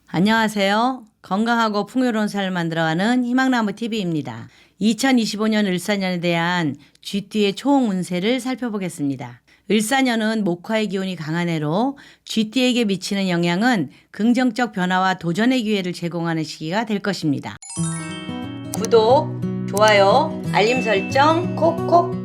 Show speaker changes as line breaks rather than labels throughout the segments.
안녕하세요. 건강하고 풍요로운 삶을 만들어가는 희망나무 TV입니다. 2025년 을사년에 대한 쥐띠의 총 운세를 살펴보겠습니다. 을사년은 목화의 기운이 강한 해로 쥐띠에게 미치는 영향은 긍정적 변화와 도전의 기회를 제공하는 시기가 될 것입니다. 구독, 좋아요, 알림 설정 콕콕.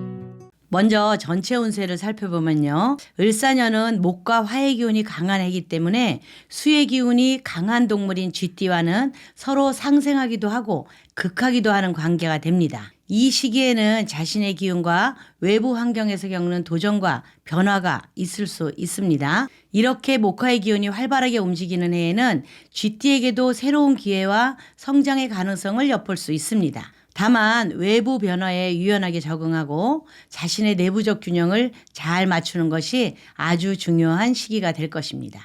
먼저 전체 운세를 살펴보면요. 을사년은 목과 화의 기운이 강한 해이기 때문에 수의 기운이 강한 동물인 쥐띠와는 서로 상생하기도 하고 극하기도 하는 관계가 됩니다. 이 시기에는 자신의 기운과 외부 환경에서 겪는 도전과 변화가 있을 수 있습니다. 이렇게 목화의 기운이 활발하게 움직이는 해에는 쥐띠에게도 새로운 기회와 성장의 가능성을 엿볼 수 있습니다. 다만 외부 변화에 유연하게 적응하고 자신의 내부적 균형을 잘 맞추는 것이 아주 중요한 시기가 될 것입니다.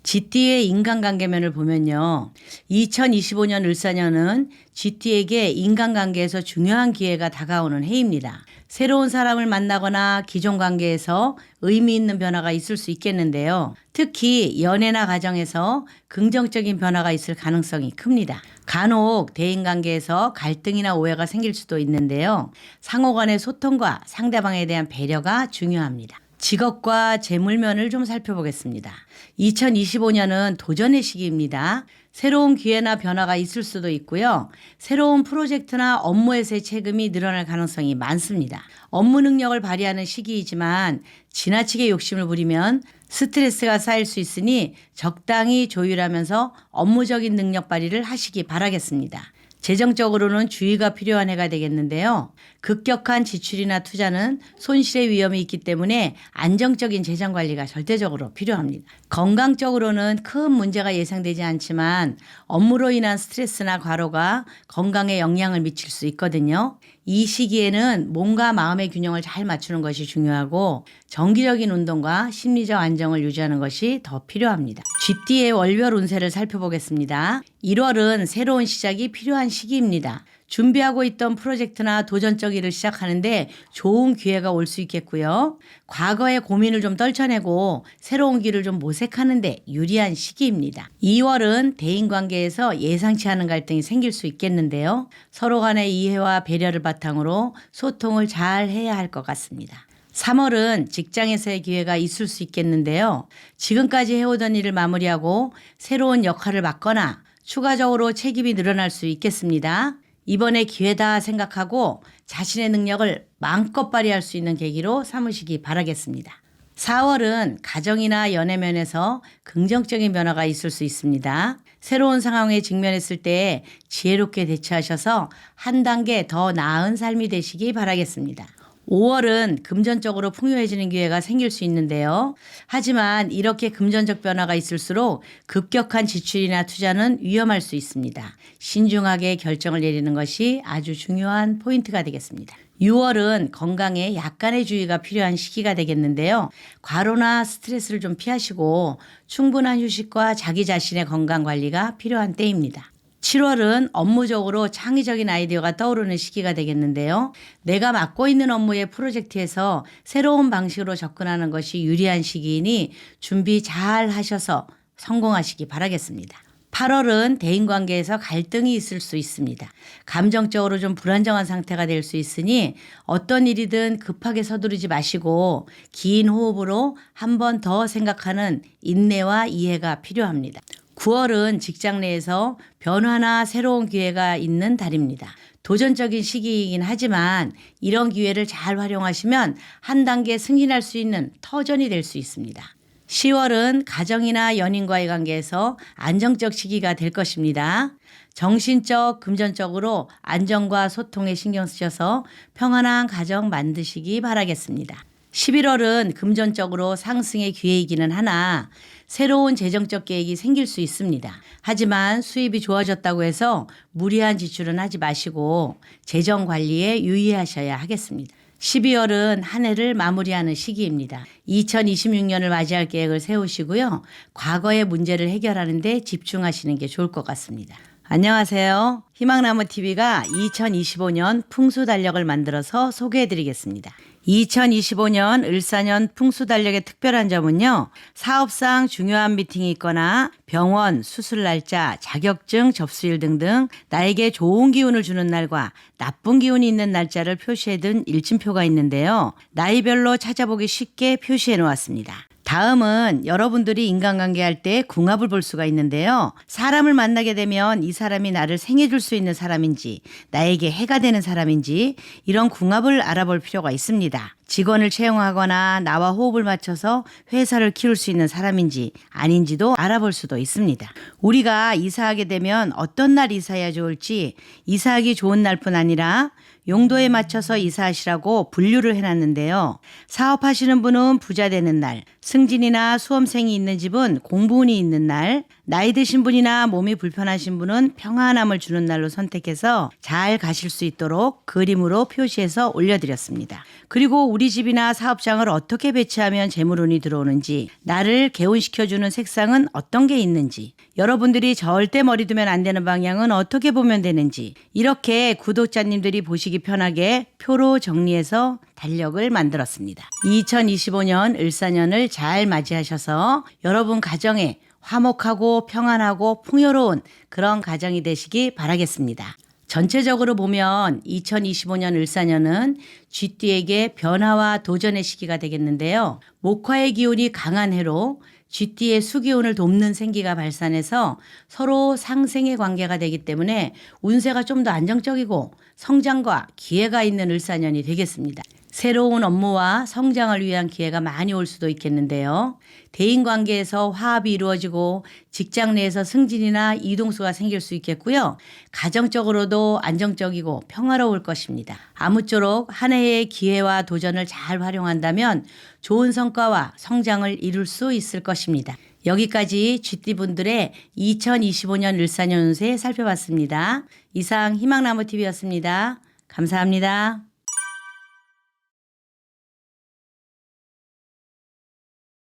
쥐띠의 인간관계면을 보면요. 2025년 을사년은 쥐띠에게 인간관계에서 중요한 기회가 다가오는 해입니다. 새로운 사람을 만나거나 기존 관계에서 의미 있는 변화가 있을 수 있겠는데요. 특히 연애나 가정에서 긍정적인 변화가 있을 가능성이 큽니다. 간혹 대인관계에서 갈등이나 오해가 생길 수도 있는데요. 상호 간의 소통과 상대방에 대한 배려가 중요합니다. 직업과 재물면을 좀 살펴보겠습니다. 2025년은 도전의 시기입니다. 새로운 기회나 변화가 있을 수도 있고요. 새로운 프로젝트나 업무에서의 책임이 늘어날 가능성이 많습니다. 업무 능력을 발휘하는 시기이지만 지나치게 욕심을 부리면 스트레스가 쌓일 수 있으니 적당히 조율하면서 업무적인 능력 발휘를 하시기 바라겠습니다. 재정적으로는 주의가 필요한 해가 되겠는데요. 급격한 지출이나 투자는 손실의 위험이 있기 때문에 안정적인 재정 관리가 절대적으로 필요합니다. 건강적으로는 큰 문제가 예상되지 않지만 업무로 인한 스트레스나 과로가 건강에 영향을 미칠 수 있거든요. 이 시기에는 몸과 마음의 균형을 잘 맞추는 것이 중요하고 정기적인 운동과 심리적 안정을 유지하는 것이 더 필요합니다. 쥐띠의 월별 운세를 살펴보겠습니다. 1월은 새로운 시작이 필요한 시기입니다. 준비하고 있던 프로젝트나 도전적 일을 시작하는데 좋은 기회가 올 수 있겠고요. 과거의 고민을 좀 떨쳐내고 새로운 길을 좀 모색하는데 유리한 시기입니다. 2월은 대인관계에서 예상치 않은 갈등이 생길 수 있겠는데요. 서로 간의 이해와 배려를 바탕으로 소통을 잘 해야 할 것 같습니다. 3월은 직장에서의 기회가 있을 수 있겠는데요. 지금까지 해오던 일을 마무리하고 새로운 역할을 맡거나 추가적으로 책임이 늘어날 수 있겠습니다. 이번에 기회다 생각하고 자신의 능력을 마음껏 발휘할 수 있는 계기로 삼으시기 바라겠습니다. 4월은 가정이나 연애면에서 긍정적인 변화가 있을 수 있습니다. 새로운 상황에 직면했을 때 지혜롭게 대처하셔서 한 단계 더 나은 삶이 되시기 바라겠습니다. 5월은 금전적으로 풍요해지는 기회가 생길 수 있는데요. 하지만 이렇게 금전적 변화가 있을수록 급격한 지출이나 투자는 위험할 수 있습니다. 신중하게 결정을 내리는 것이 아주 중요한 포인트가 되겠습니다. 6월은 건강에 약간의 주의가 필요한 시기가 되겠는데요. 과로나 스트레스를 좀 피하시고 충분한 휴식과 자기 자신의 건강 관리가 필요한 때입니다. 7월은 업무적으로 창의적인 아이디어가 떠오르는 시기가 되겠는데요. 내가 맡고 있는 업무의 프로젝트에서 새로운 방식으로 접근하는 것이 유리한 시기이니 준비 잘 하셔서 성공하시기 바라겠습니다. 8월은 대인관계에서 갈등이 있을 수 있습니다. 감정적으로 좀 불안정한 상태가 될 수 있으니 어떤 일이든 급하게 서두르지 마시고 긴 호흡으로 한 번 더 생각하는 인내와 이해가 필요합니다. 9월은 직장 내에서 변화나 새로운 기회가 있는 달입니다. 도전적인 시기이긴 하지만 이런 기회를 잘 활용하시면 한 단계 승진할 수 있는 터전이 될 수 있습니다. 10월은 가정이나 연인과의 관계에서 안정적 시기가 될 것입니다. 정신적, 금전적으로 안정과 소통에 신경 쓰셔서 평안한 가정 만드시기 바라겠습니다. 11월은 금전적으로 상승의 기회이기는 하나 새로운 재정적 계획이 생길 수 있습니다. 하지만 수입이 좋아졌다고 해서 무리한 지출은 하지 마시고 재정 관리에 유의하셔야 하겠습니다. 12월은 한 해를 마무리하는 시기입니다. 2026년을 맞이할 계획을 세우시고요. 과거의 문제를 해결하는 데 집중하시는 게 좋을 것 같습니다. 안녕하세요. 희망나무 TV가 2025년 풍수달력을 만들어서 소개해드리겠습니다. 2025년 을사년 풍수달력의 특별한 점은요. 사업상 중요한 미팅이 있거나 병원, 수술 날짜, 자격증 접수일 등등 나에게 좋은 기운을 주는 날과 나쁜 기운이 있는 날짜를 표시해둔 일침표가 있는데요. 나이별로 찾아보기 쉽게 표시해 놓았습니다. 다음은 여러분들이 인간관계 할 때 궁합을 볼 수가 있는데요. 사람을 만나게 되면 이 사람이 나를 생해줄 수 있는 사람인지 나에게 해가 되는 사람인지 이런 궁합을 알아볼 필요가 있습니다. 직원을 채용하거나 나와 호흡을 맞춰서 회사를 키울 수 있는 사람인지 아닌지도 알아볼 수도 있습니다. 우리가 이사하게 되면 어떤 날 이사해야 좋을지 이사하기 좋은 날뿐 아니라 용도에 맞춰서 이사하시라고 분류를 해놨는데요. 사업하시는 분은 부자 되는 날, 승진이나 수험생이 있는 집은 공부운이 있는 날, 나이 드신 분이나 몸이 불편하신 분은 평안함을 주는 날로 선택해서 잘 가실 수 있도록 그림으로 표시해서 올려드렸습니다. 그리고 우리 집이나 사업장을 어떻게 배치하면 재물운이 들어오는지, 나를 개운시켜주는 색상은 어떤 게 있는지, 여러분들이 절대 머리 두면 안 되는 방향은 어떻게 보면 되는지 이렇게 구독자님들이 보시기 편하게 표로 정리해서 달력을 만들었습니다. 2025년 을사년을 잘 맞이하셔서 여러분 가정에 화목하고 평안하고 풍요로운 그런 가정이 되시기 바라겠습니다. 전체적으로 보면 2025년 을사년은 쥐띠에게 변화와 도전의 시기가 되겠는데요. 목화의 기운이 강한 해로 쥐띠의 수기운을 돕는 생기가 발산해서 서로 상생의 관계가 되기 때문에 운세가 좀 더 안정적이고 성장과 기회가 있는 을사년이 되겠습니다. 새로운 업무와 성장을 위한 기회가 많이 올 수도 있겠는데요. 대인관계에서 화합이 이루어지고 직장 내에서 승진이나 이동수가 생길 수 있겠고요. 가정적으로도 안정적이고 평화로울 것입니다. 아무쪼록 한 해의 기회와 도전을 잘 활용한다면 좋은 성과와 성장을 이룰 수 있을 것입니다. 여기까지 쥐띠분들의 2025년 을사년 운세 살펴봤습니다. 이상 희망나무TV였습니다. 감사합니다.